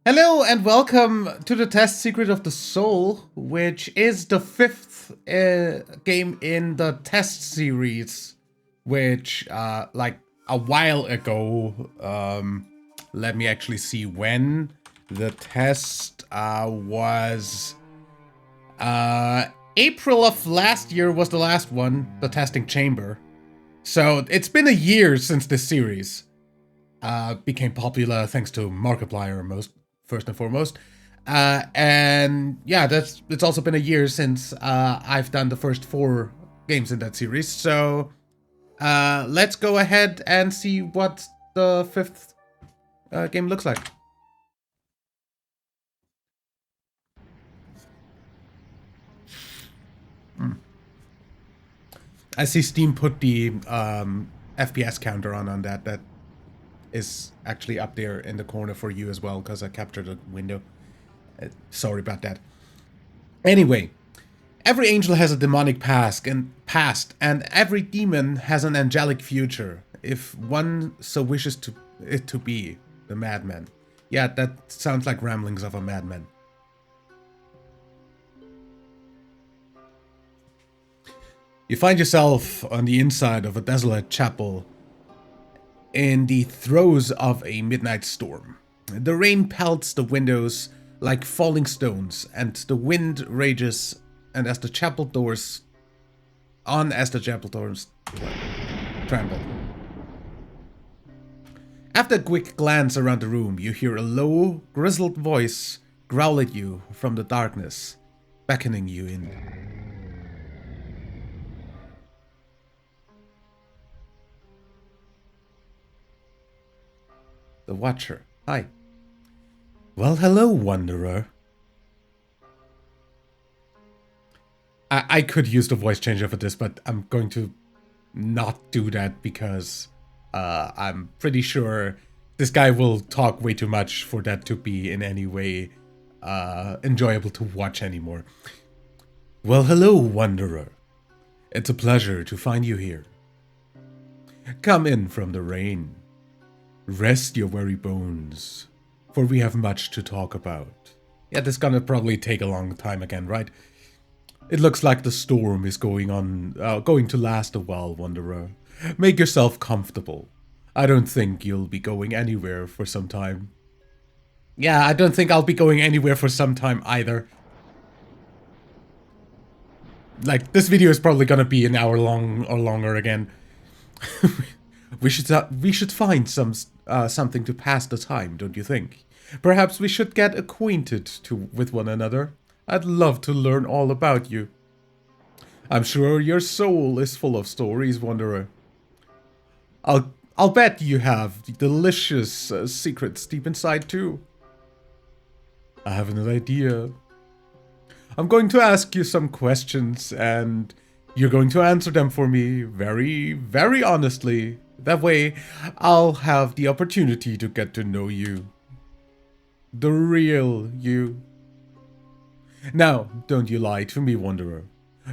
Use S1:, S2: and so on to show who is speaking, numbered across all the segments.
S1: Hello and welcome to the test Secret of the Soul, which is the fifth game in the test series, which, like a while ago, let me actually see when the test was. April of last year was the last one, the testing chamber. So it's been a year since this series became popular thanks to Markiplier first and foremost. And yeah, it's also been a year since I've done the first 4 games in that series. So let's go ahead and see what the fifth game looks like. I see Steam put the FPS counter on that. That is actually up there in the corner for you as well, because I captured a window. Sorry about that. Anyway, every angel has a demonic past, and every demon has an angelic future, if one so wishes it to be the madman. Yeah, that sounds like ramblings of a madman. You find yourself on the inside of a desolate chapel in the throes of a midnight storm. The rain pelts the windows like falling stones, and the wind rages, and as the chapel doors tremble. After a quick glance around the room, you hear a low, grizzled voice growl at you from the darkness, beckoning you in. The Watcher. Hi. Well, hello, Wanderer. I could use the voice changer for this, but I'm going to not do that because I'm pretty sure this guy will talk way too much for that to be in any way enjoyable to watch anymore. Well, hello, Wanderer. It's a pleasure to find you here. Come in from the rain. Rest your weary bones, for we have much to talk about. Yeah, this is gonna probably take a long time again, right? It looks like the storm is going to last a while, Wanderer. Make yourself comfortable. I don't think you'll be going anywhere for some time. Yeah, I don't think I'll be going anywhere for some time either. Like, this video is probably gonna be an hour long or longer again. we should find something to pass the time, don't you think? Perhaps we should get acquainted with one another. I'd love to learn all about you. I'm sure your soul is full of stories, Wanderer. I'll bet you have delicious secrets deep inside too. I have an idea. I'm going to ask you some questions, and you're going to answer them for me very, very honestly. That way, I'll have the opportunity to get to know you. The real you. Now, don't you lie to me, Wanderer.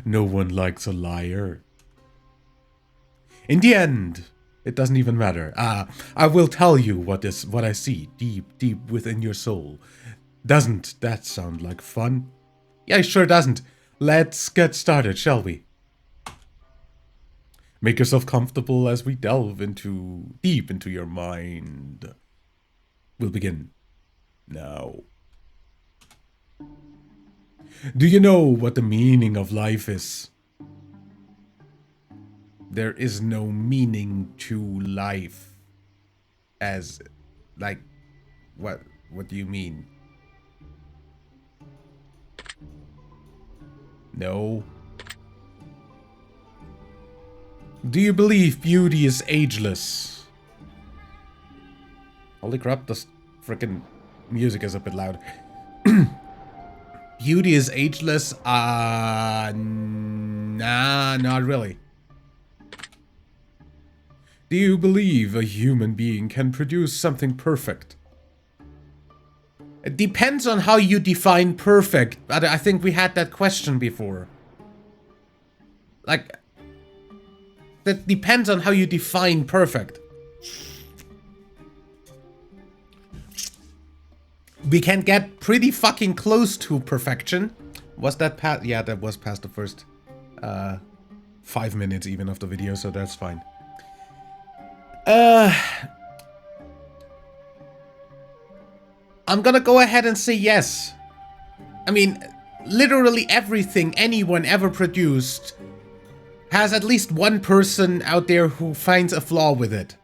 S1: No one likes a liar. In the end, it doesn't even matter. I will tell you what I see deep, deep within your soul. Doesn't that sound like fun? Yeah, it sure doesn't. Let's get started, shall we? Make yourself comfortable as we delve deep into your mind. We'll begin now. Do you know what the meaning of life is? There is no meaning to life. As, like, what do you mean? No. Do you believe beauty is ageless? Holy crap, this freaking music is a bit loud. Beauty is ageless? Nah, not really. Do you believe a human being can produce something perfect? It depends on how you define perfect, but I think we had that question before. Like, that depends on how you define perfect. we can get pretty fucking close to perfection. Was that past? Yeah, that was past the first 5 minutes even of the video, so that's fine. I'm gonna go ahead and say yes. I mean, literally everything anyone ever produced has at least one person out there who finds a flaw with it.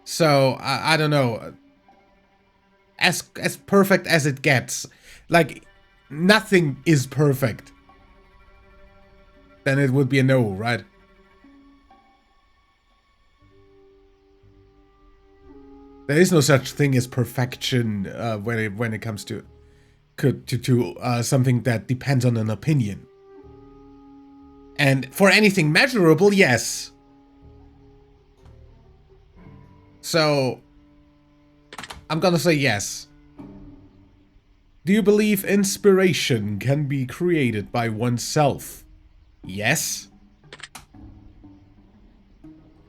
S1: So, I don't know. As perfect as it gets. Like, nothing is perfect. Then it would be a no, right? There is no such thing as perfection when it comes to something that depends on an opinion. And for anything measurable, yes. So, I'm gonna say yes. Do you believe inspiration can be created by oneself? Yes.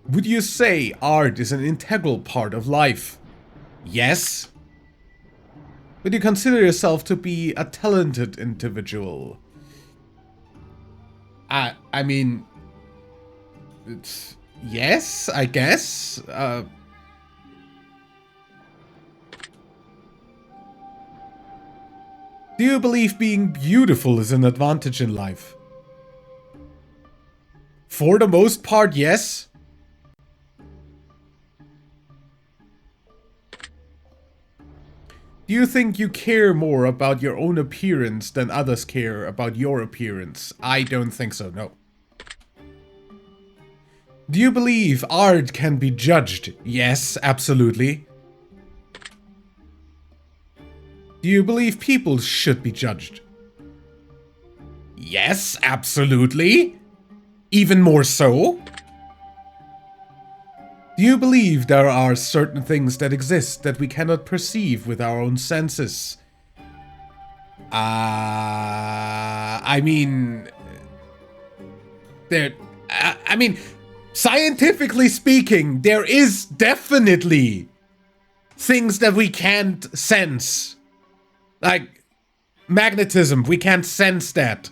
S1: Would you say art is an integral part of life? Yes. Would you consider yourself to be a talented individual? I mean, it's yes, I guess. Do you believe being beautiful is an advantage in life? For the most part, yes. Do you think you care more about your own appearance than others care about your appearance? I don't think so, no. Do you believe art can be judged? Yes, absolutely. Do you believe people should be judged? Yes, absolutely. Even more so. Do you believe there are certain things that exist that we cannot perceive with our own senses? I mean, scientifically speaking, there is definitely things that we can't sense. Like magnetism, we can't sense that.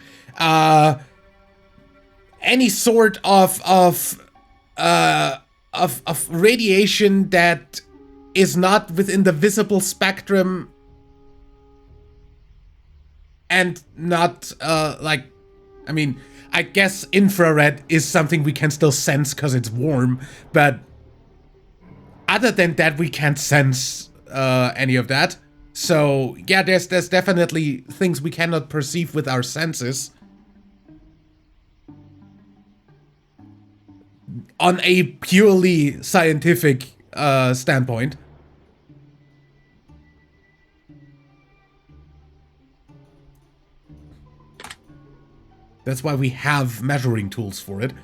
S1: Any sort of radiation that is not within the visible spectrum and not I guess infrared is something we can still sense because it's warm, but other than that we can't sense any of that. So yeah, there's definitely things we cannot perceive with our senses. On a purely scientific standpoint. That's why we have measuring tools for it.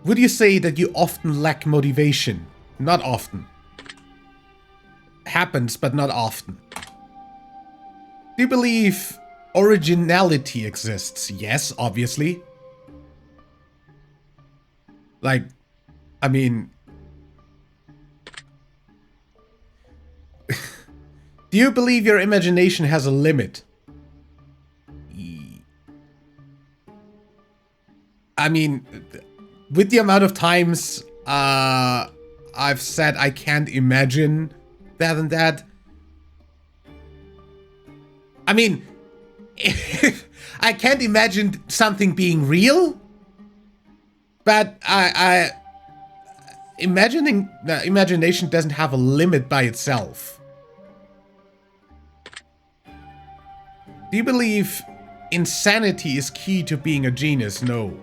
S1: Would you say that you often lack motivation? Not often. Happens, but not often. Do you believe originality exists? Yes, obviously. Like, I mean... Do you believe your imagination has a limit? I mean, with the amount of times I've said I can't imagine that and that. I mean, I can't imagine something being real. But imagination doesn't have a limit by itself. Do you believe insanity is key to being a genius? No.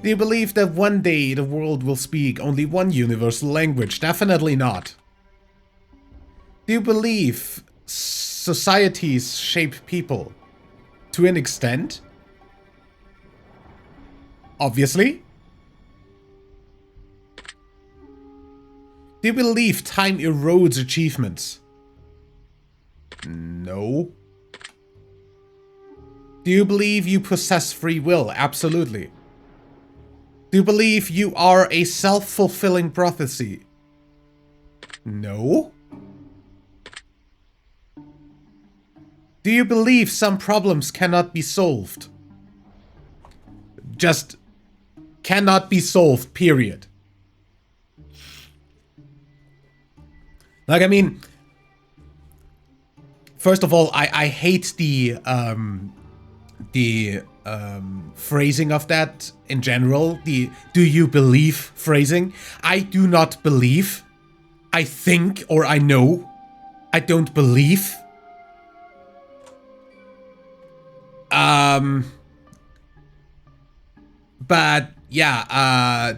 S1: Do you believe that one day the world will speak only one universal language? Definitely not. Do you believe societies shape people? To an extent. Obviously. Do you believe time erodes achievements? No. Do you believe you possess free will? Absolutely. Do you believe you are a self-fulfilling prophecy? No. Do you believe some problems cannot be solved? Just cannot be solved, period. Like, I mean, first of all, I hate the phrasing of that in general. The "do you believe" phrasing. I do not believe. I think or I know. I don't believe. But yeah,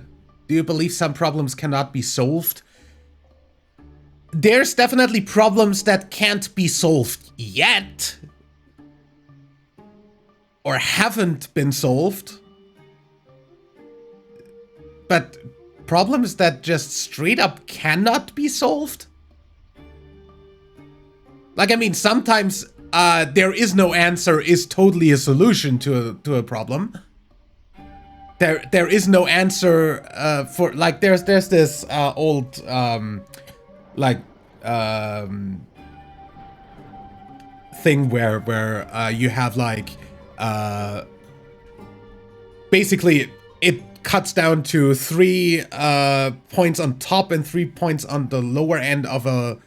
S1: do you believe some problems cannot be solved? There's definitely problems that can't be solved yet. Or haven't been solved. But problems that just straight up cannot be solved? Like, I mean, sometimes there is no answer is totally a solution to a problem. There is no answer for, like, there's this old thing where you have like basically it cuts down to 3 points on top and 3 points on the lower end of a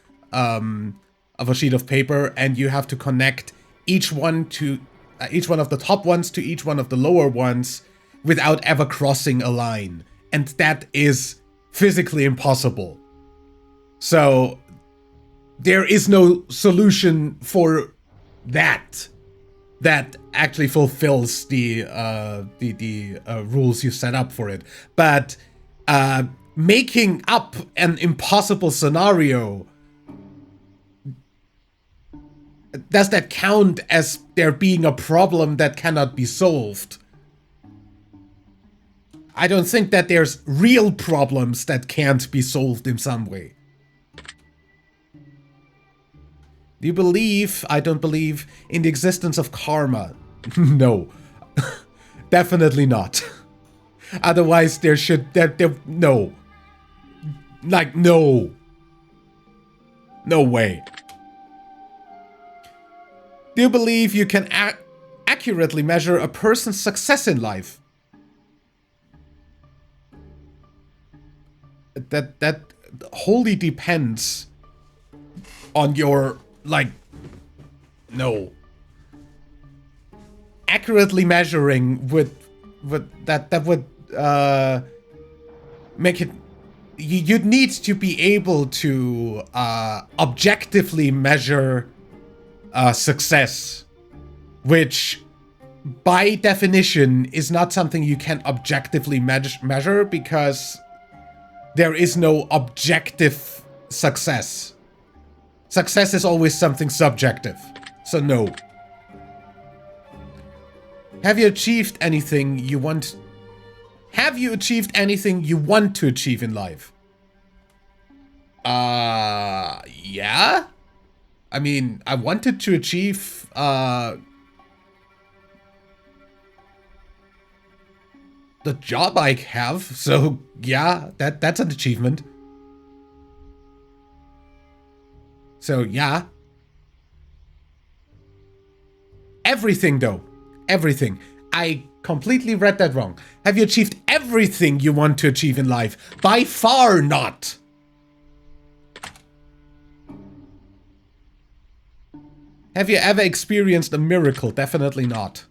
S1: sheet of paper, and you have to connect each one of the top ones to each one of the lower ones without ever crossing a line, and that is physically impossible. So there is no solution for that actually fulfills the rules you set up for it. But making up an impossible scenario, does that count as there being a problem that cannot be solved? I don't think that there's real problems that can't be solved in some way. Do you believe, I don't believe, in the existence of karma? No. Definitely not. Otherwise there no. Like, no. No way. Do you believe you can accurately measure a person's success in life? That wholly depends on your, like, no. Accurately measuring would make it, you'd need to be able to objectively measure success, which by definition is not something you can objectively measure, because there is no objective success. Success is always something subjective. So no. Have you achieved anything you want? Have you achieved anything you want to achieve in life? Yeah? I mean, I wanted to achieve, the job I have, so yeah, that's an achievement. So yeah. Everything though. Everything. I completely read that wrong. Have you achieved everything you want to achieve in life? By far not. Have you ever experienced a miracle? Definitely not.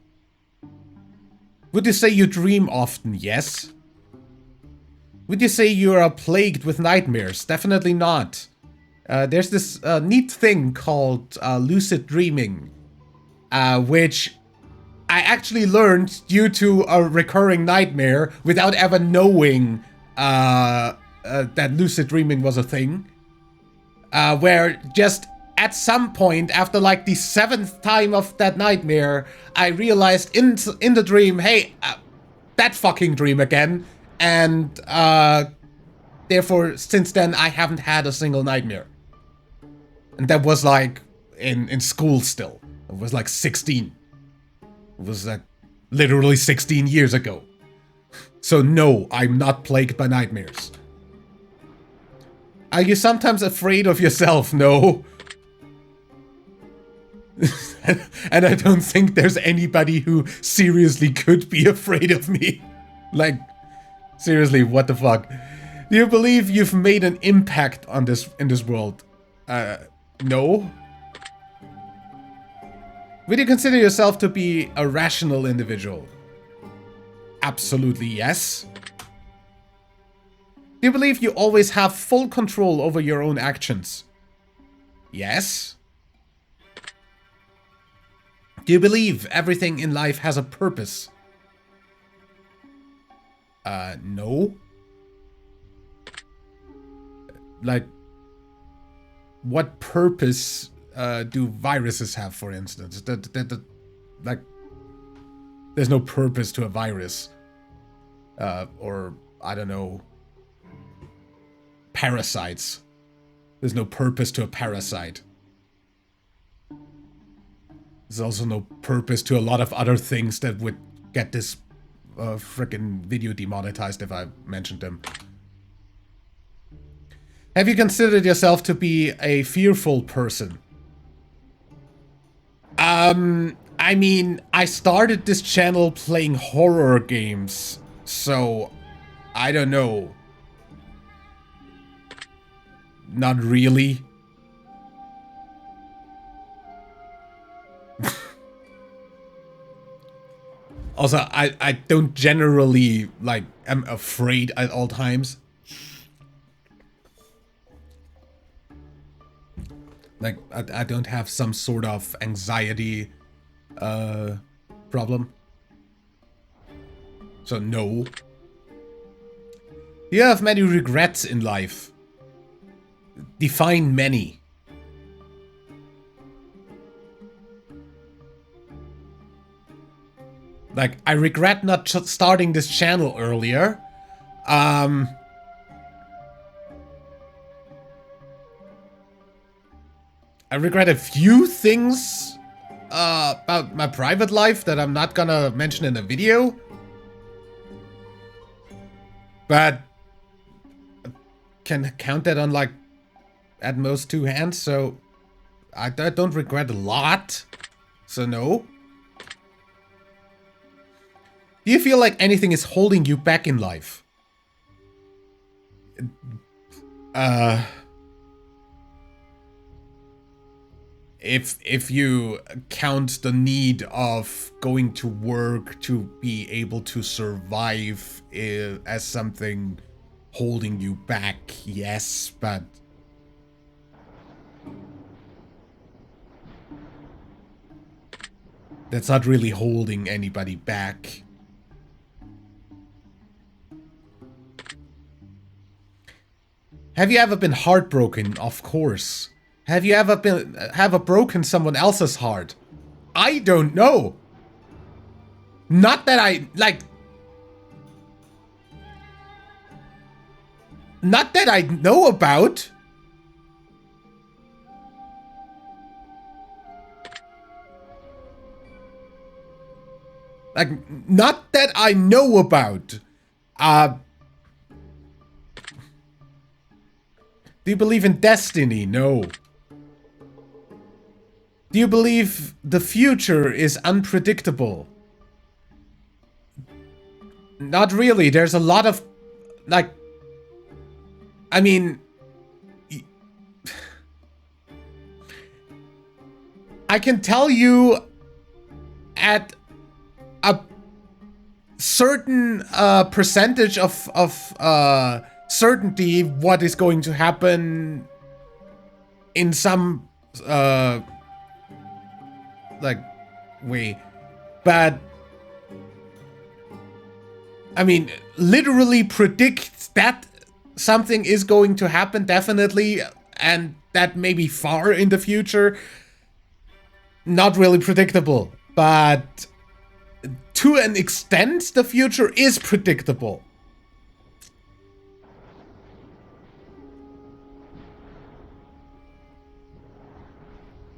S1: Would you say you dream often? Yes. Would you say you are plagued with nightmares? Definitely not. There's this neat thing called lucid dreaming, which I actually learned due to a recurring nightmare without ever knowing that lucid dreaming was a thing. Where just at some point, after like the 7th time of that nightmare, I realized in the dream, hey, that fucking dream again. And therefore, since then, I haven't had a single nightmare. And that was like in school still. It was like 16. It was like literally 16 years ago. So no, I'm not plagued by nightmares. Are you sometimes afraid of yourself? No. And I don't think there's anybody who seriously could be afraid of me. Like, seriously, what the fuck? Do you believe you've made an impact on in this world? No. Would you consider yourself to be a rational individual? Absolutely yes. Do you believe you always have full control over your own actions? Yes. Do you believe everything in life has a purpose? No. Like, what purpose do viruses have, for instance? Like, there's no purpose to a virus. Or, I don't know, parasites. There's no purpose to a parasite. There's also no purpose to a lot of other things that would get this frickin' video demonetized if I mentioned them. Have you considered yourself to be a fearful person? I mean, I started this channel playing horror games, so I don't know. Not really. Also, I don't generally, like, am afraid at all times. Like, I don't have some sort of anxiety problem. So, no. Do you have many regrets in life? Define many. Like, I regret not starting this channel earlier. I regret a few things about my private life that I'm not gonna mention in the video. But I can count that on, like, at most 2 hands, so I don't regret a lot. So no. Do you feel like anything is holding you back in life? If you count the need of going to work to be able to survive as something holding you back, yes, but that's not really holding anybody back. Have you ever been heartbroken? Of course. Have you ever broken someone else's heart? I don't know. Not that I, like... Not that I know about. Like, not that I know about. Do you believe in destiny? No. Do you believe the future is unpredictable? Not really. There's a lot of, like, I mean, I can tell you at a certain percentage of certainty what is going to happen in some like way, but I mean, literally predict that something is going to happen, definitely, and that may be far in the future. Not really predictable, but to an extent, the future is predictable.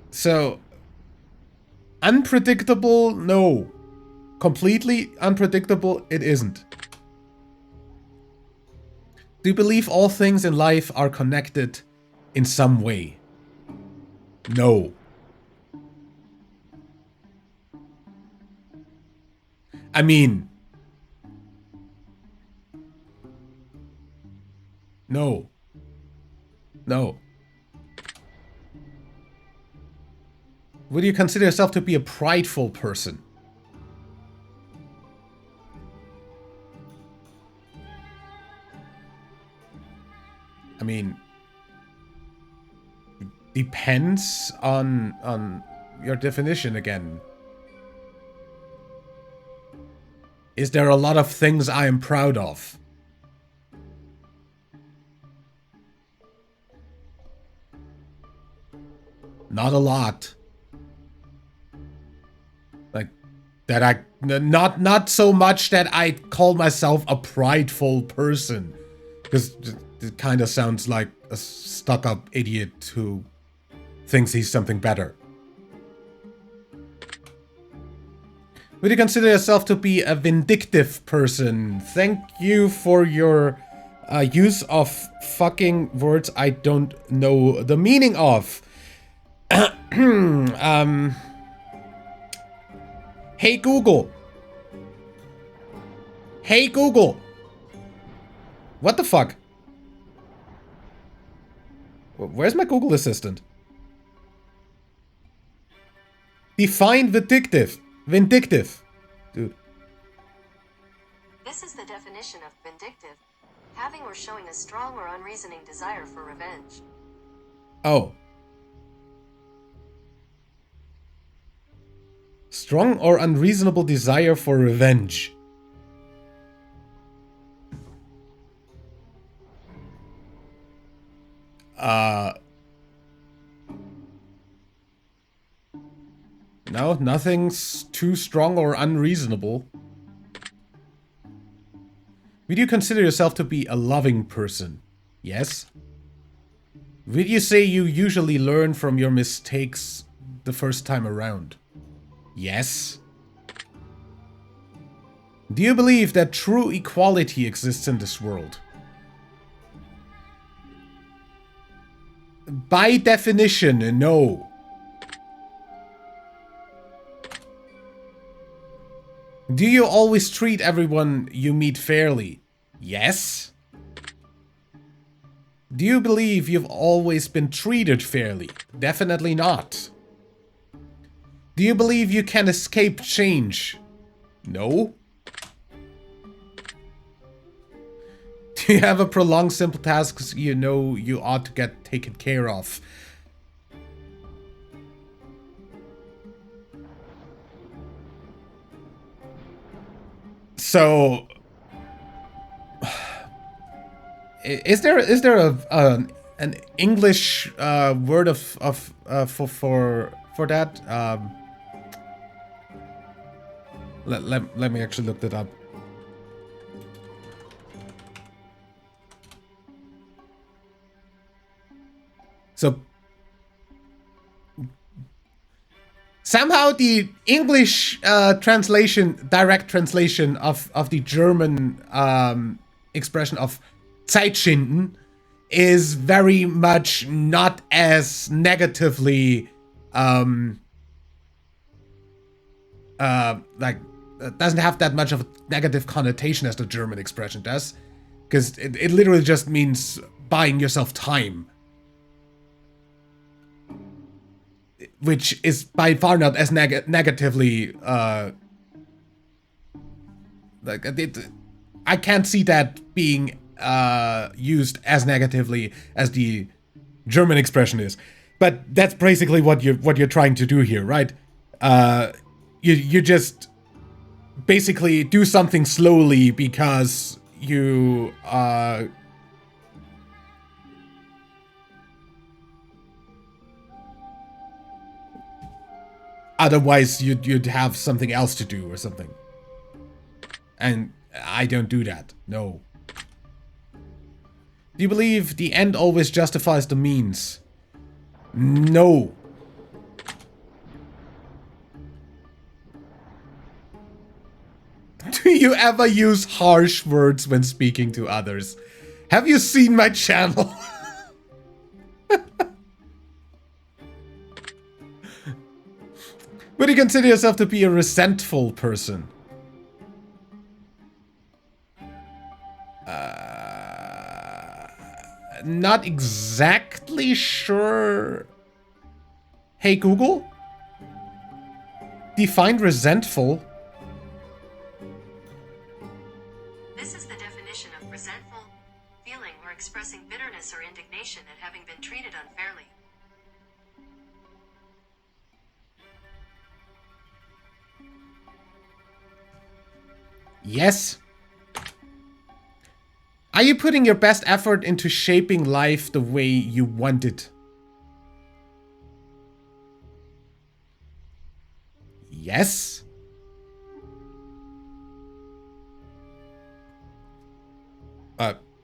S1: So, unpredictable, no. Completely unpredictable, it isn't. Do you believe all things in life are connected in some way? No. I mean... No. No. Would you consider yourself to be a prideful person? I mean... Depends on your definition again. Is there a lot of things I am proud of? Not a lot. Like, that I... Not so much that I call myself a prideful person. Because it kind of sounds like a stuck-up idiot who thinks he's something better. Would you consider yourself to be a vindictive person? Thank you for your use of fucking words I don't know the meaning of. Hey Google. Hey Google. What the fuck? Where's my Google Assistant? Define vindictive. Vindictive. Dude.
S2: This is the definition of vindictive. Having or showing a strong or unreasoning desire for revenge.
S1: Oh. Strong or unreasonable desire for revenge. No, nothing's too strong or unreasonable. Would you consider yourself to be a loving person? Yes. Would you say you usually learn from your mistakes the first time around? Yes. Do you believe that true equality exists in this world? By definition, no. Do you always treat everyone you meet fairly? Yes. Do you believe you've always been treated fairly? Definitely not. Do you believe you can escape change? No. Do you have a prolonged simple tasks you know you ought to get taken care of? So, is there an English word for that? Let me actually look that up. So somehow the English translation, direct translation of the German expression of Zeitschinden is very much not as negatively like doesn't have that much of a negative connotation as the German expression does, because it literally just means buying yourself time. Which is by far not as negatively, like, I can't see that being used as negatively as the German expression is. But that's basically what you're trying to do here, right? You just basically do something slowly because you otherwise you'd have something else to do or something. And I don't do that. No. Do you believe the end always justifies the means? No. Do you ever use harsh words when speaking to others? Have you seen my channel? Would you consider yourself to be a resentful person? not exactly sure. Hey Google, define resentful.
S2: This is the definition of resentful: feeling or expressing bitterness or indignation at having been treated unfairly.
S1: Yes. Are you putting your best effort into shaping life the way you want it? Yes.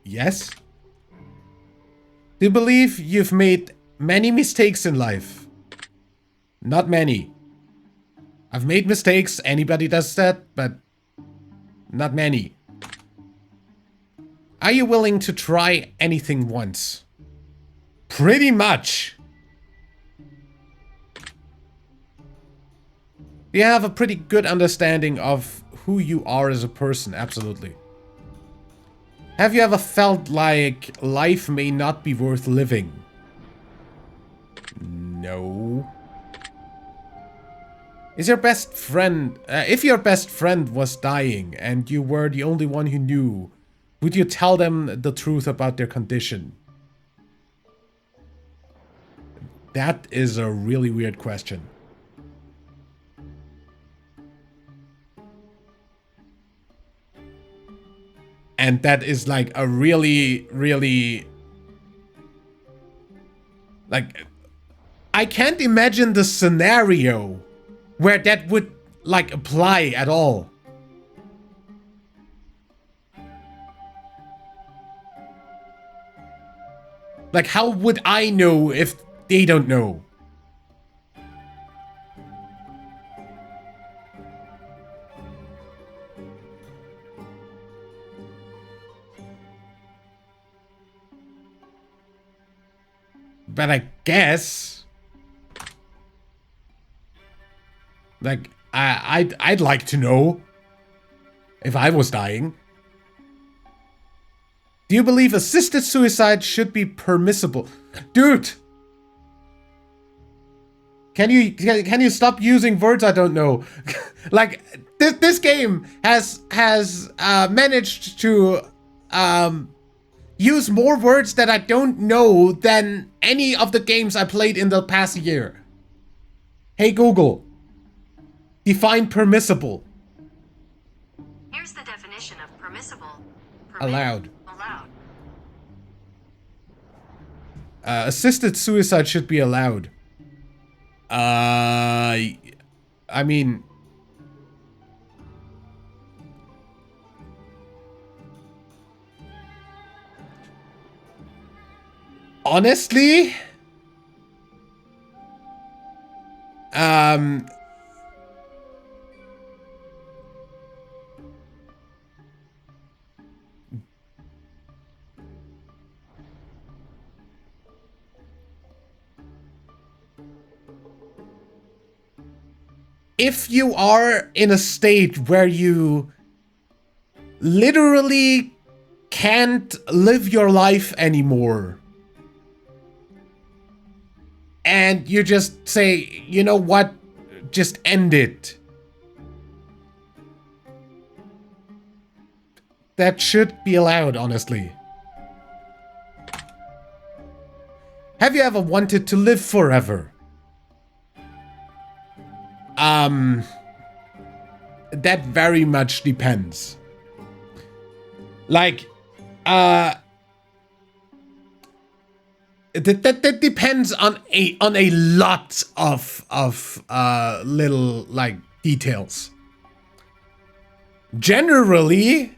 S1: Yes. Do you believe you've made many mistakes in life? Not many. I've made mistakes, anybody does that, but not many. Are you willing to try anything once? Pretty much. You have a pretty good understanding of who you are as a person, absolutely. Have you ever felt like life may not be worth living? No. Is your best friend... if your best friend was dying and you were the only one who knew, would you tell them the truth about their condition? That is a really weird question. And that is like a really, really... like... I can't imagine the scenario where that would, like, apply at all. Like, how would I know if they don't know? But I guess... like, I'd like to know if I was dying. Do you believe assisted suicide should be permissible? Dude! Can you stop using words I don't know? Like, this game has managed to use more words that I don't know than any of the games I played in the past year. Hey Google, define permissible.
S2: Here's the definition of permissible.
S1: Allowed.
S2: Allowed.
S1: Assisted suicide should be allowed. I mean... honestly... if you are in a state where you literally can't live your life anymore, and you just say, you know what, just end it, that should be allowed, honestly. Have you ever wanted to live forever? That very much depends. Like, that depends on a lot of little, like, details. Generally,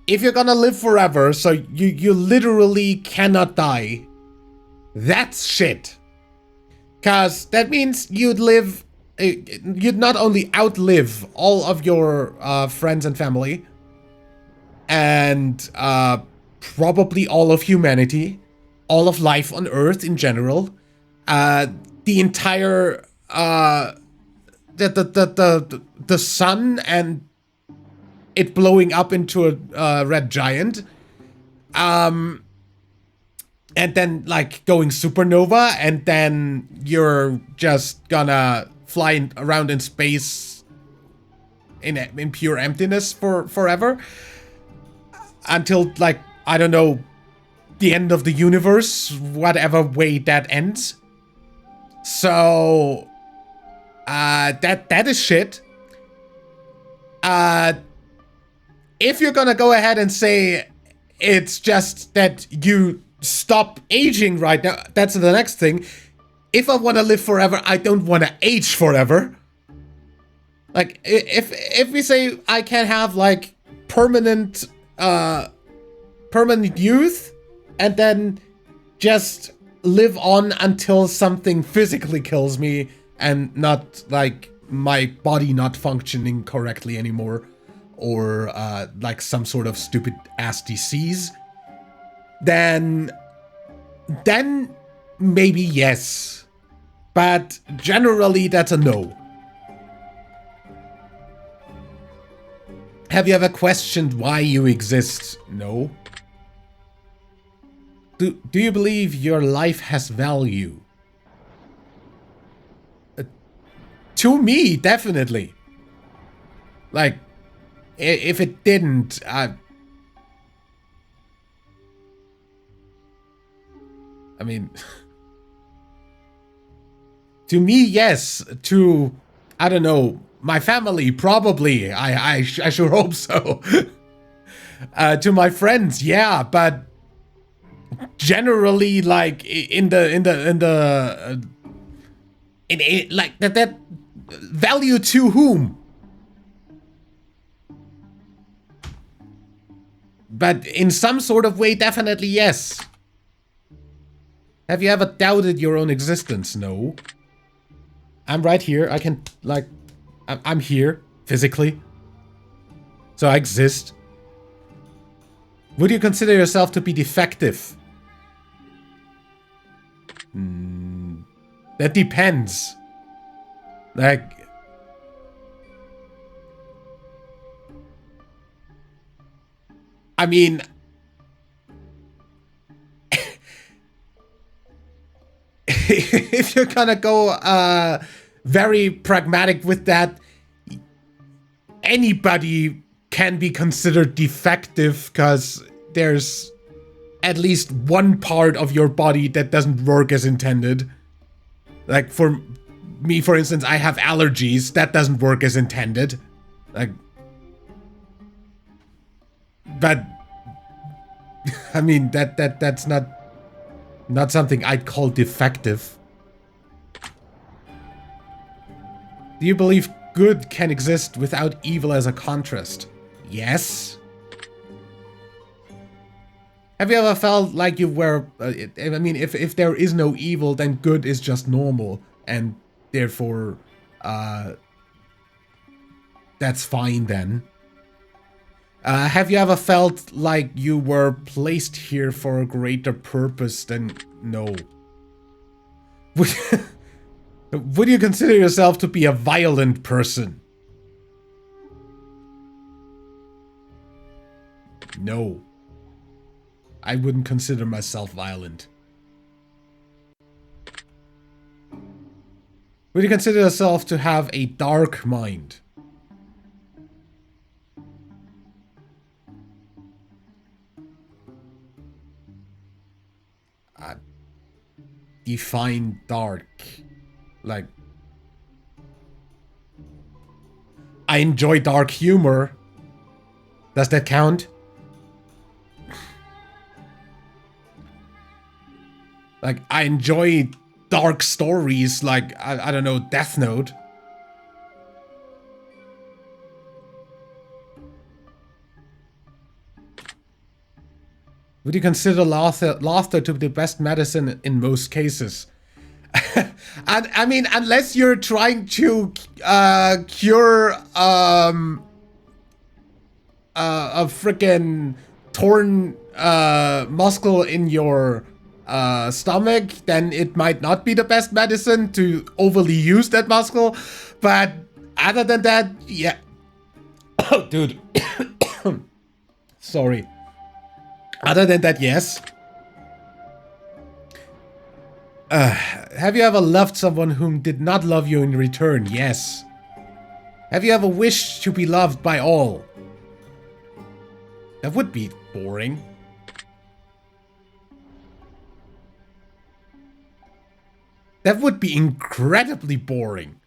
S1: if you're gonna live forever, so you literally cannot die, that's shit. 'Cause that means you'd not only outlive all of your friends and family, and probably all of humanity, all of life on Earth in general, the entire the sun and it blowing up into a red giant, and then like going supernova, and then you're just gonna fly around in space in pure emptiness for forever until like, I don't know, the end of the universe, whatever way that ends. So that is shit. If you're gonna go ahead and say it's just that you stop aging right now, that's the next thing. If I want to live forever, I don't want to age forever. Like, if we say I can have like permanent youth, and then just live on until something physically kills me, and not like my body not functioning correctly anymore, or like some sort of stupid ass disease, then maybe yes. But generally that's a no. Have you ever questioned why you exist? No. Do you believe your life has value? To me, definitely. Like, if it didn't, I mean, to me, yes. To, I don't know, my family, probably. I sure hope so. To my friends, yeah, but generally, like in like that value to whom? But in some sort of way, definitely yes. Have you ever doubted your own existence? No. I'm right here. I can, like, I'm here physically. So I exist. Would you consider yourself to be defective? That depends. Like, I mean, if you're gonna go very pragmatic with that, anybody can be considered defective because there's at least one part of your body that doesn't work as intended. Like for me, for instance, I have allergies. That doesn't work as intended. Like, but I mean that's not something I'd call defective. Do you believe good can exist without evil as a contrast? Yes. Have you ever felt like you were, I mean, if there is no evil, then good is just normal, and therefore, that's fine then. Have you ever felt like you were placed here for a greater purpose than... No. Would you consider yourself to be a violent person? No. I wouldn't consider myself violent. Would you consider yourself to have a dark mind? Define dark. Like, I enjoy dark humor. Does that count? Like, I enjoy dark stories like, I don't know, Death Note. Would you consider laughter to be the best medicine in most cases? And I mean, unless you're trying to cure a freaking torn muscle in your stomach, then it might not be the best medicine to overly use that muscle. But other than that, yeah. Oh, dude. Sorry. Other than that, yes. Have you ever loved someone whom did not love you in return? Yes. Have you ever wished to be loved by all? That would be boring. That would be incredibly boring.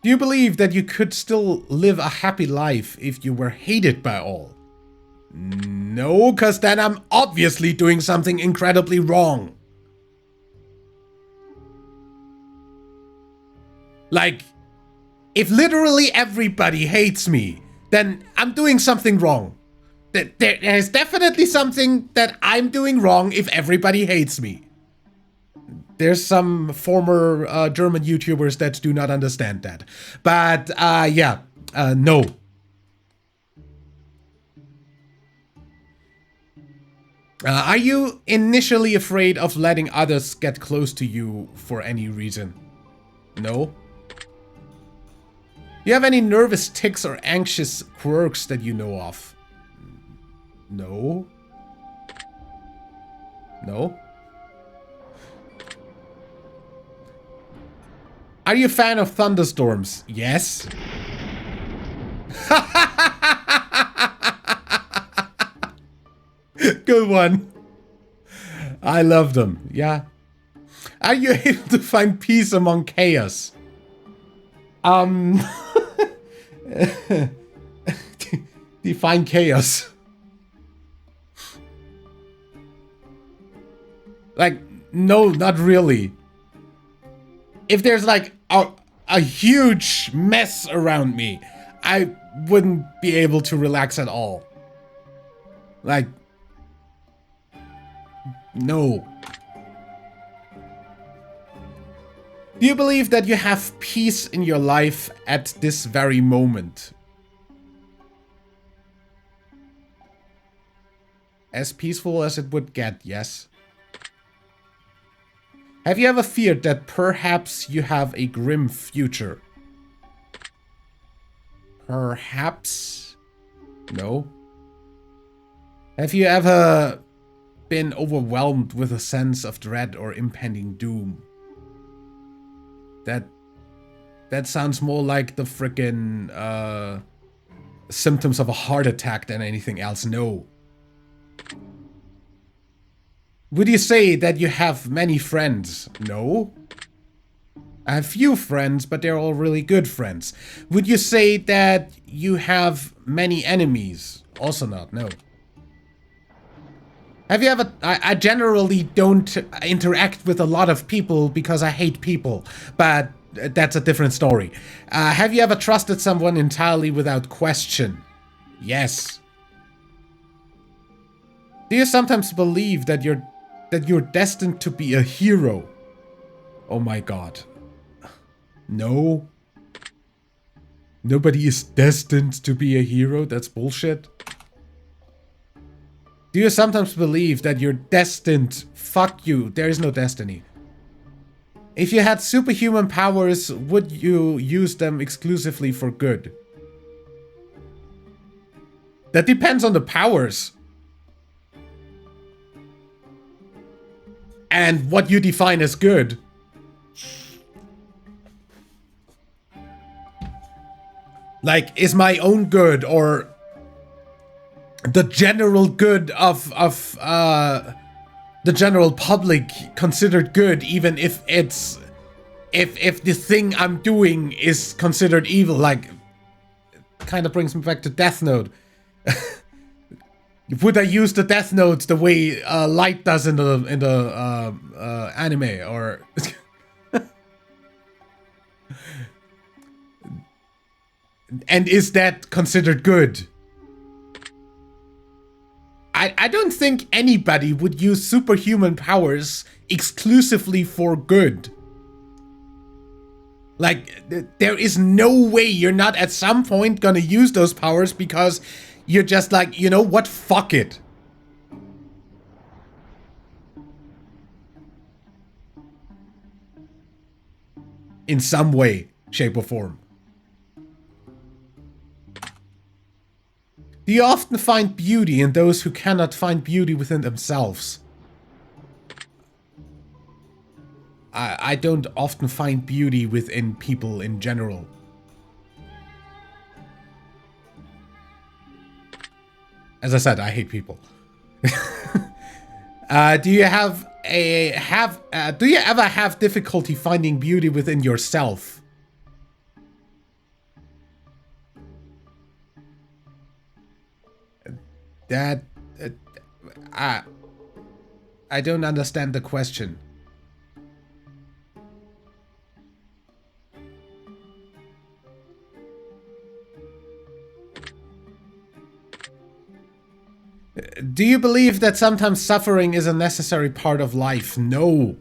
S1: Do you believe that you could still live a happy life if you were hated by all? No, because then I'm obviously doing something incredibly wrong. Like, if literally everybody hates me, then I'm doing something wrong. There's definitely something that I'm doing wrong if everybody hates me. There's some former German YouTubers that do not understand that. But, yeah, no. Are you initially afraid of letting others get close to you for any reason? No. Do you have any nervous tics or anxious quirks that you know of? No. No. Are you a fan of thunderstorms? Yes. Good one. I love them. Yeah. Are you able to find peace among chaos? Define chaos. Like, no, not really. If there's like a huge mess around me, I wouldn't be able to relax at all. Like, no. Do you believe that you have peace in your life at this very moment? As peaceful as it would get, yes. Have you ever feared that perhaps you have a grim future? Perhaps? No. Have you ever been overwhelmed with a sense of dread or impending doom? That sounds more like the frickin' symptoms of a heart attack than anything else. No. Would you say that you have many friends? No. I have few friends, but they're all really good friends. Would you say that you have many enemies? Also not, no. Have you ever... I generally don't interact with a lot of people because I hate people, but that's a different story. Have you ever trusted someone entirely without question? Yes. Do you sometimes believe that you're destined to be a hero? Oh my god. No. Nobody is destined to be a hero? That's bullshit. Do you sometimes believe that you're destined? Fuck you. There is no destiny. If you had superhuman powers, would you use them exclusively for good? That depends on the powers. And what you define as good. Like, is my own good or the general good of the general public considered good, even if it's if the thing I'm doing is considered evil? Like, kind of brings me back to Death Note. Would I use the Death Note the way Light does in the anime, or and is that considered good? I don't think anybody would use superhuman powers exclusively for good. Like, there is no way you're not at some point gonna use those powers because you're just like, you know what, fuck it. In some way, shape, or form. Do Do you often find beauty in those who cannot find beauty within themselves? I don't often find beauty within people in general. As I said, I hate people. Do you ever have difficulty finding beauty within yourself? That I don't understand the question. Do you believe that sometimes suffering is a necessary part of life? No.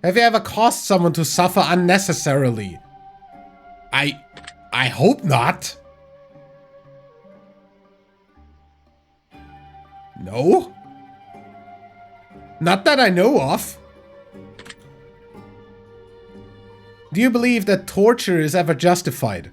S1: Have you ever caused someone to suffer unnecessarily? I hope not. No? Not that I know of. Do you believe that torture is ever justified?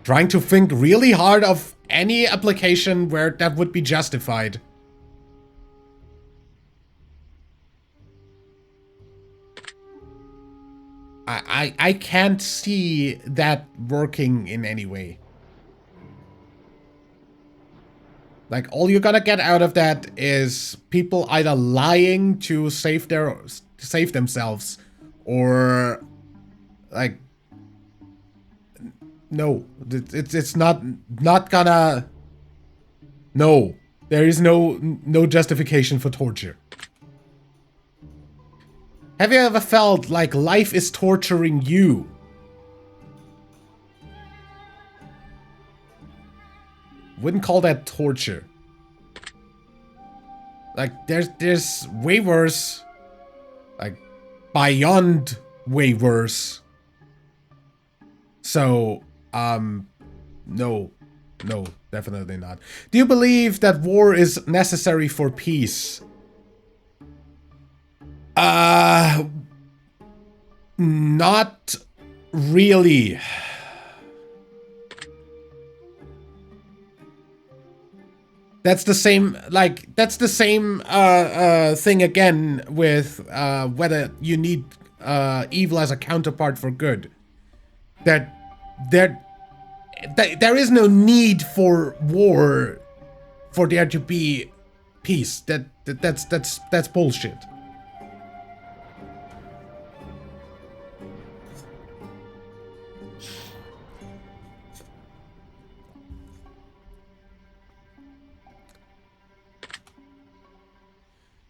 S1: Trying to think really hard of any application where that would be justified. I can't see that working in any way. Like, all you're gonna get out of that is people either lying to save themselves, or like, no, it's not gonna. No, there is no justification for torture. Have you ever felt like life is torturing you? Wouldn't call that torture. Like, there's way worse. Like, beyond way worse. So, no, definitely not. Do you believe that war is necessary for peace? Not really. That's the same, like, that's the same thing again with whether you need evil as a counterpart for good. That there is no need for war for there to be peace. That's bullshit.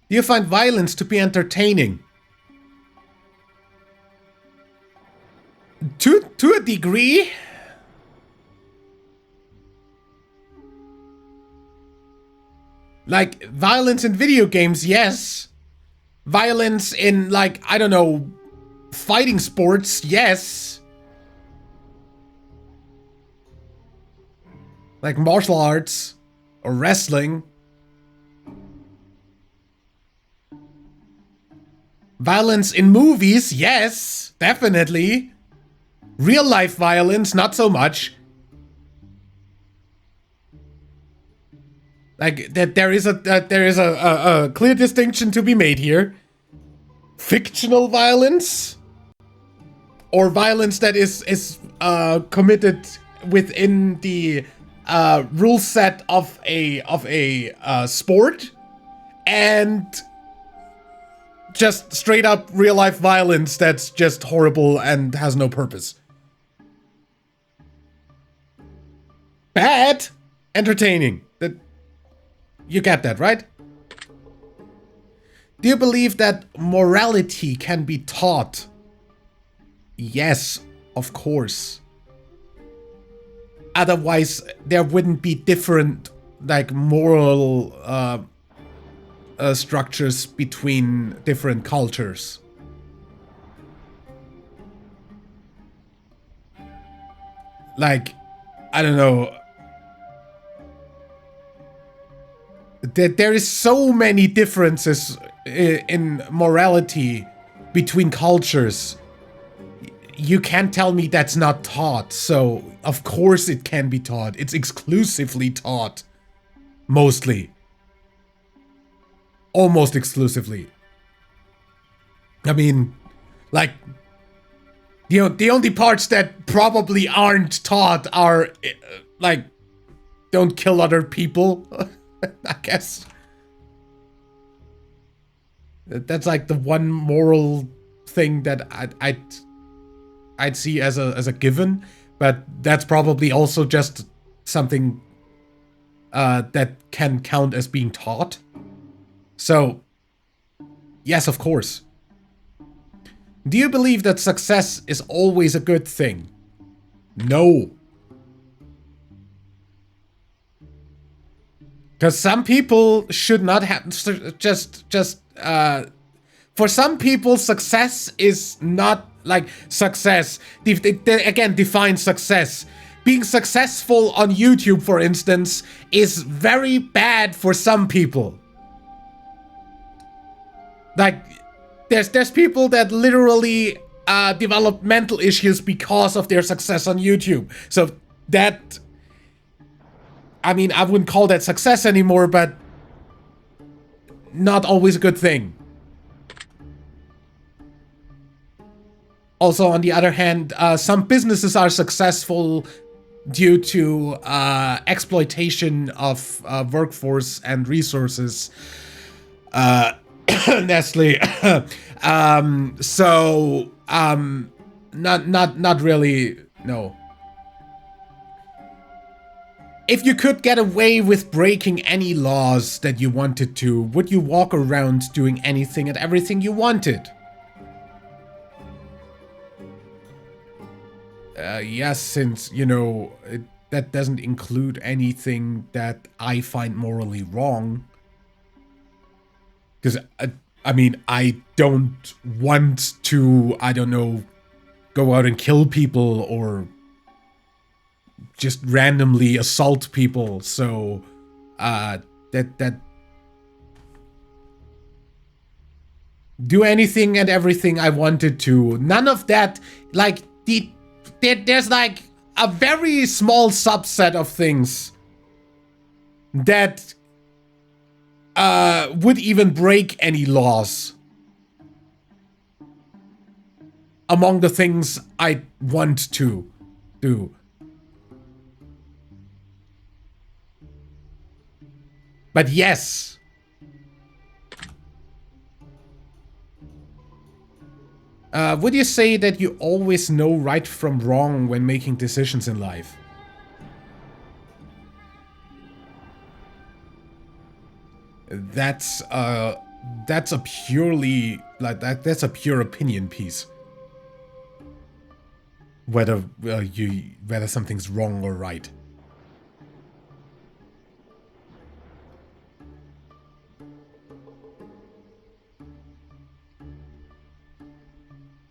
S1: Do you find violence to be entertaining? To a degree. Like, violence in video games, yes. Violence in, like, I don't know, fighting sports, yes. Like martial arts or wrestling. Violence in movies, yes, definitely. Real life violence, not so much. Like, that there is a clear distinction to be made here. Fictional violence, or violence that is committed within the rule set of a sport, and just straight up real life violence that's just horrible and has no purpose. Bad, entertaining. That, you get that, right? Do you believe that morality can be taught? Yes, of course. Otherwise, there wouldn't be different, like, moral structures between different cultures. Like, I don't know. there is so many differences in morality between cultures. You can't tell me that's not taught. So, of course it can be taught. It's exclusively taught. Mostly. Almost exclusively. I mean, like, the only parts that probably aren't taught are, like, don't kill other people, I guess. That's like the one moral thing that I'd see as a given, but that's probably also just something that can count as being taught. So, yes, of course. Do you believe that success is always a good thing? No. Because some people should not have for some people, success is not like success. They again, define success. Being successful on YouTube, for instance, is very bad for some people. Like, there's people that literally develop mental issues because of their success on YouTube. So that, I mean, I wouldn't call that success anymore, but not always a good thing. Also, on the other hand, some businesses are successful due to exploitation of workforce and resources. Nestle. Not really, no. If you could get away with breaking any laws that you wanted to, would you walk around doing anything and everything you wanted? Yes, since, you know, that doesn't include anything that I find morally wrong. Because, I mean, I don't want to, I don't know, go out and kill people or just randomly assault people. So, that do anything and everything I wanted to. None of that, like, there's like a very small subset of things that would even break any laws among the things I want to do. But yes. Would you say that you always know right from wrong when making decisions in life? That's a purely, like, that's a pure opinion piece. Whether whether something's wrong or right.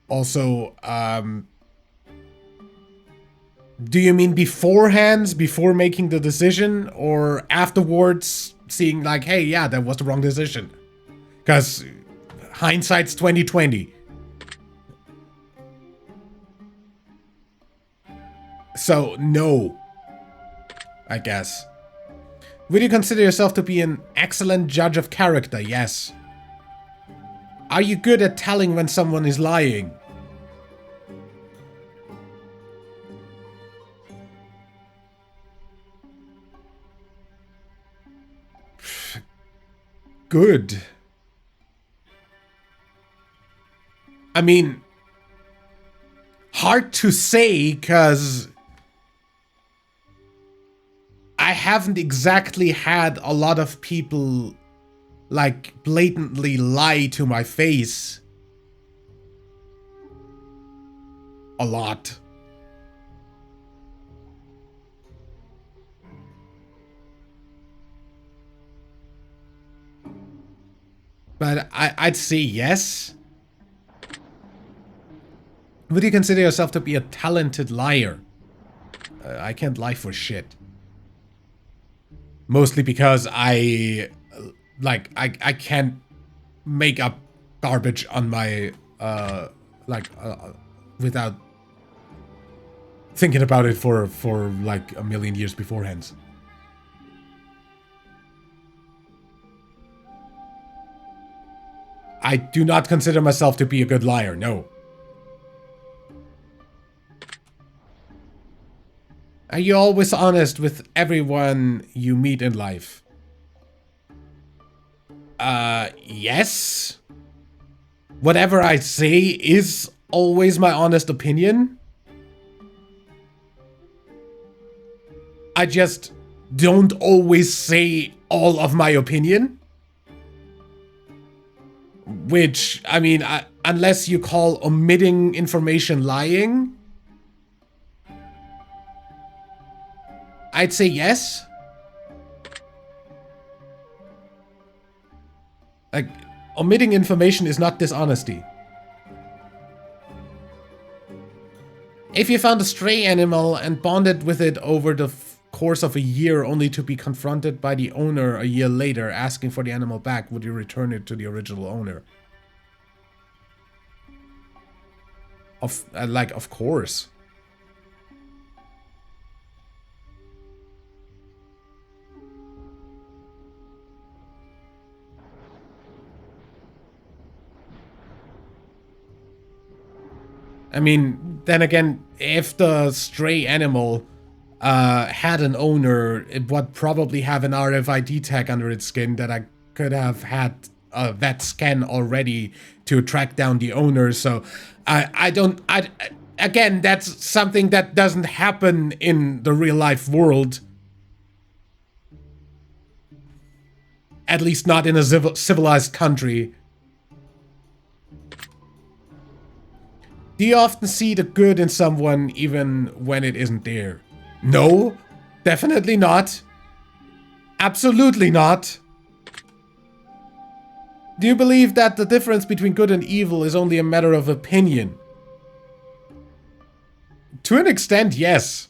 S1: Also, do you mean beforehand, before making the decision, or afterwards seeing like, hey, yeah, that was the wrong decision? Because hindsight's 20/20. So, no, I guess. Would you consider yourself to be an excellent judge of character? Yes. Are you good at telling when someone is lying? Good. I mean, hard to say, because I haven't exactly had a lot of people, like, blatantly lie to my face. A lot. But I'd say yes. Would you consider yourself to be a talented liar? I can't lie for shit. Mostly because I like, I can't make up garbage on my, without thinking about it for like a million years beforehand. I do not consider myself to be a good liar, no. Are you always honest with everyone you meet in life? Yes. Whatever I say is always my honest opinion. I just don't always say all of my opinion. Which, I mean, unless you call omitting information lying, I'd say yes. Like, omitting information is not dishonesty. If you found a stray animal and bonded with it over the course of a year only to be confronted by the owner a year later asking for the animal back, would you return it to the original owner? Of course. I mean, then again, if the stray animal had an owner, it would probably have an RFID tag under its skin that I could have had a vet scan already to track down the owner. So again, that's something that doesn't happen in the real life world. At least not in a civilized country. Do you often see the good in someone even when it isn't there? No, definitely not. Absolutely not. Do you believe that the difference between good and evil is only a matter of opinion? To an extent, yes.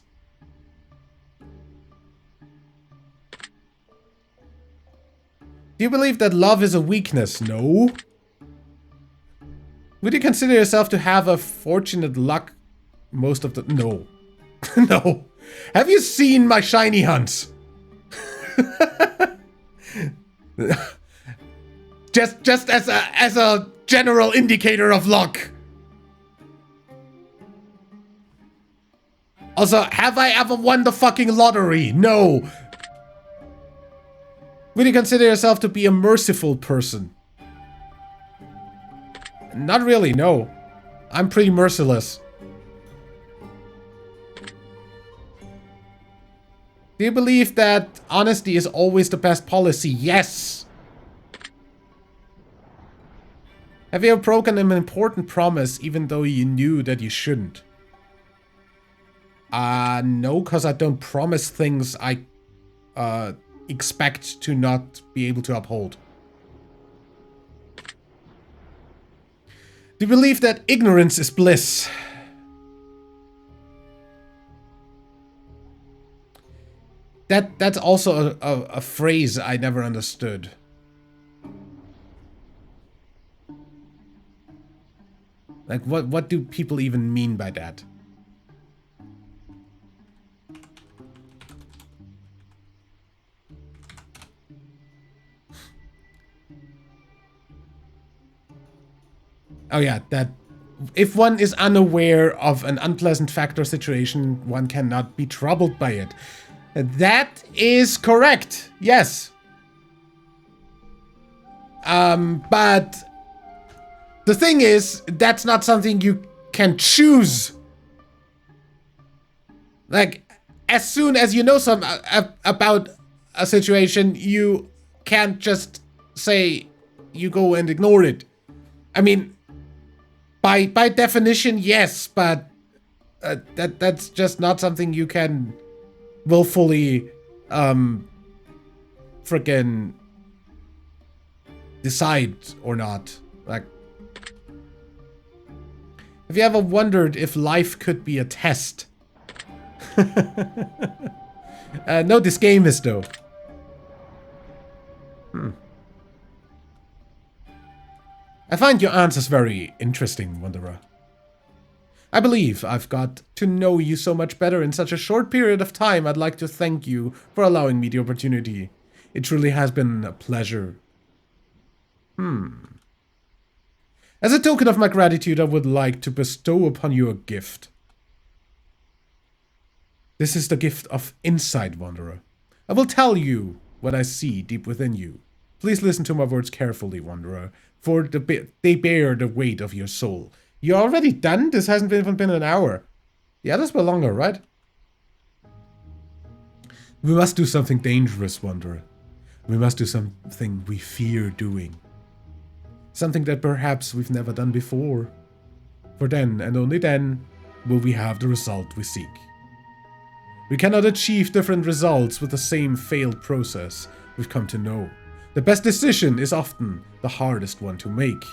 S1: Do you believe that love is a weakness? No. Would you consider yourself to have a fortunate luck most of the... No. No. Have you seen my shiny hunts? just as a general indicator of luck. Also, have I ever won the fucking lottery? No. Would you consider yourself to be a merciful person? Not really, no. I'm pretty merciless. Do you believe that honesty is always the best policy? Yes. Have you ever broken an important promise even though you knew that you shouldn't? No, because I don't promise things I expect to not be able to uphold. Do you believe that ignorance is bliss? That's also a phrase I never understood. Like, what do people even mean by that? Oh yeah, that if one is unaware of an unpleasant fact or situation, one cannot be troubled by it. That is correct. Yes. But the thing is, that's not something you can choose. Like, as soon as you know about a situation, you can't just say you go and ignore it. I mean, by definition, yes, but that's just not something you can willfully frickin' decide or not. Like, have you ever wondered if life could be a test? No, this game is though. I find your answers very interesting, Wanderer. I believe I've got to know you so much better in such a short period of time. I'd like to thank you for allowing me the opportunity. It truly has been a pleasure. As a token of my gratitude, I would like to bestow upon you a gift. This is the gift of insight, Wanderer. I will tell you what I see deep within you. Please listen to my words carefully, Wanderer, for they bear the weight of your soul. You're already done? This hasn't even been an hour. The others were longer, right? We must do something dangerous, Wanderer. We must do something we fear doing. Something that perhaps we've never done before. For then, and only then, will we have the result we seek. We cannot achieve different results with the same failed process we've come to know. The best decision is often the hardest one to make.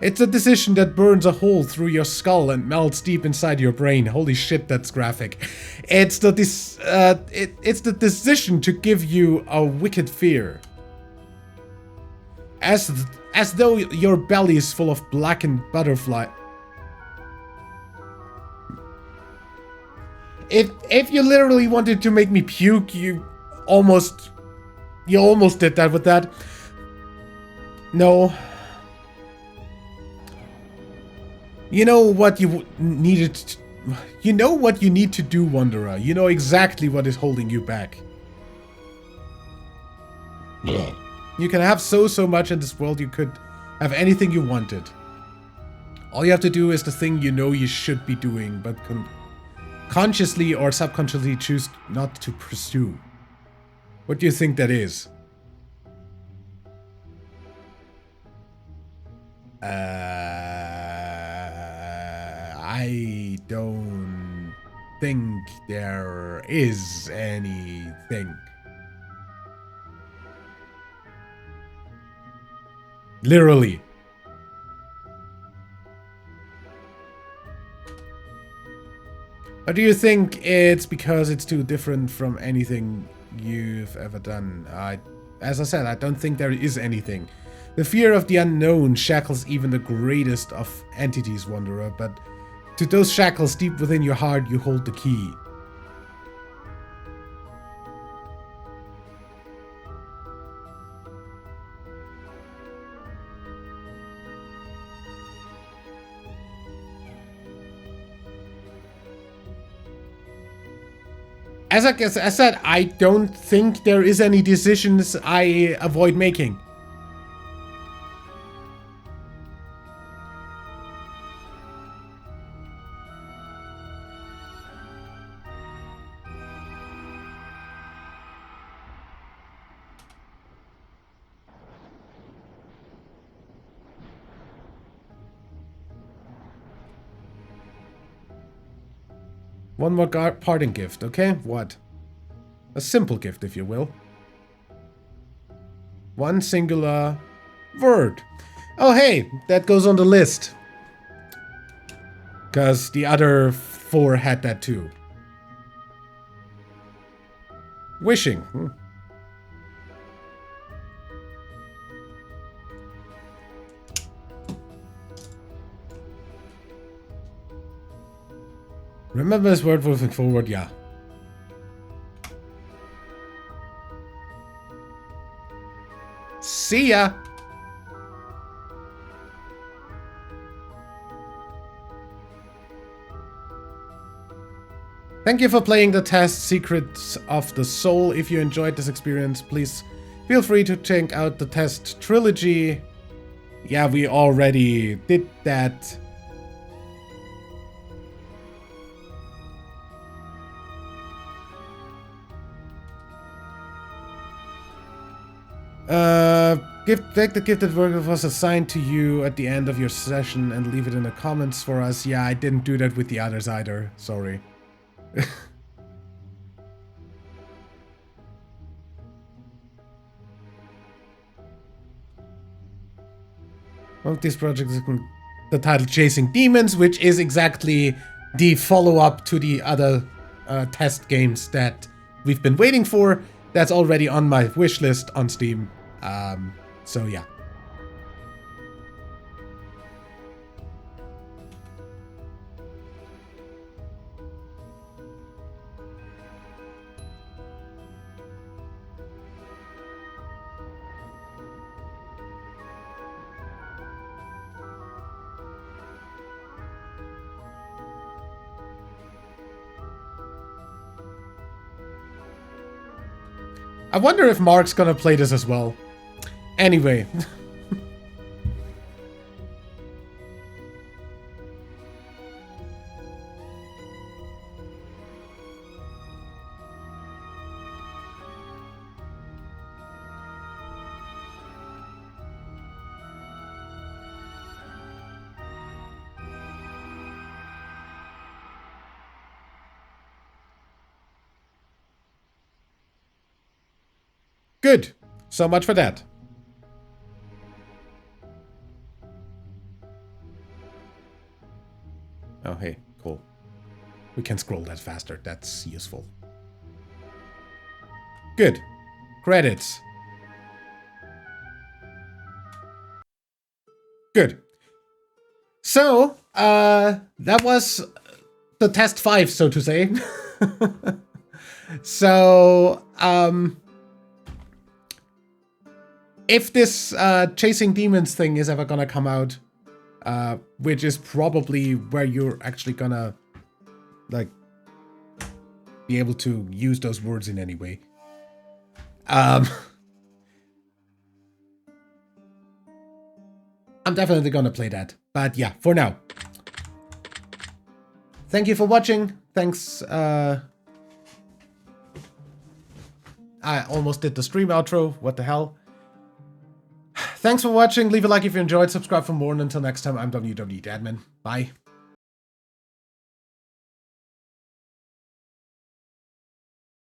S1: It's a decision that burns a hole through your skull and melts deep inside your brain. Holy shit, that's graphic. It's the decision to give you a wicked fear. As though your belly is full of blackened butterfly. If you literally wanted to make me puke, you almost did that with that. No. You know what you needed to, you know what you need to do, Wanderer. You know exactly what is holding you back. Yeah. You can have so much in this world, you could have anything you wanted. All you have to do is the thing you know you should be doing, but consciously or subconsciously choose not to pursue. What do you think that is? I don't think there is anything. Literally. Or do you think it's because it's too different from anything you've ever done? As I said, I don't think there is anything. The fear of the unknown shackles even the greatest of entities, Wanderer, but to those shackles deep within your heart, you hold the key. As I said, I don't think there is any decisions I avoid making. One more parting gift, okay? What? A simple gift, if you will. One singular word. Oh, hey, that goes on the list. Because the other 4 had that too. Wishing. Remember this word moving forward, yeah. See ya! Thank you for playing the test Secrets of the Soul. If you enjoyed this experience, please feel free to check out the test trilogy. Yeah, we already did that. Take the gifted work that was assigned to you at the end of your session and leave it in the comments for us. Yeah, I didn't do that with the others either. Sorry. One of these projects is the title Chasing Demons, which is exactly the follow-up to the other test games that we've been waiting for. That's already on my wish list on Steam. So yeah. I wonder if Mark's gonna play this as well. Anyway. Good. So much for that. Oh, hey, cool. We can scroll that faster. That's useful. Good. Credits. Good. So, that was the test 5, so to say. So, if this chasing demons thing is ever gonna come out, which is probably where you're actually gonna, like, be able to use those words in any way. I'm definitely gonna play that. But yeah, for now. Thank you for watching. Thanks, I almost did the stream outro. What the hell? Thanks for watching. Leave a like if you enjoyed. Subscribe for more. And until next time, I'm WWDadmin. Bye.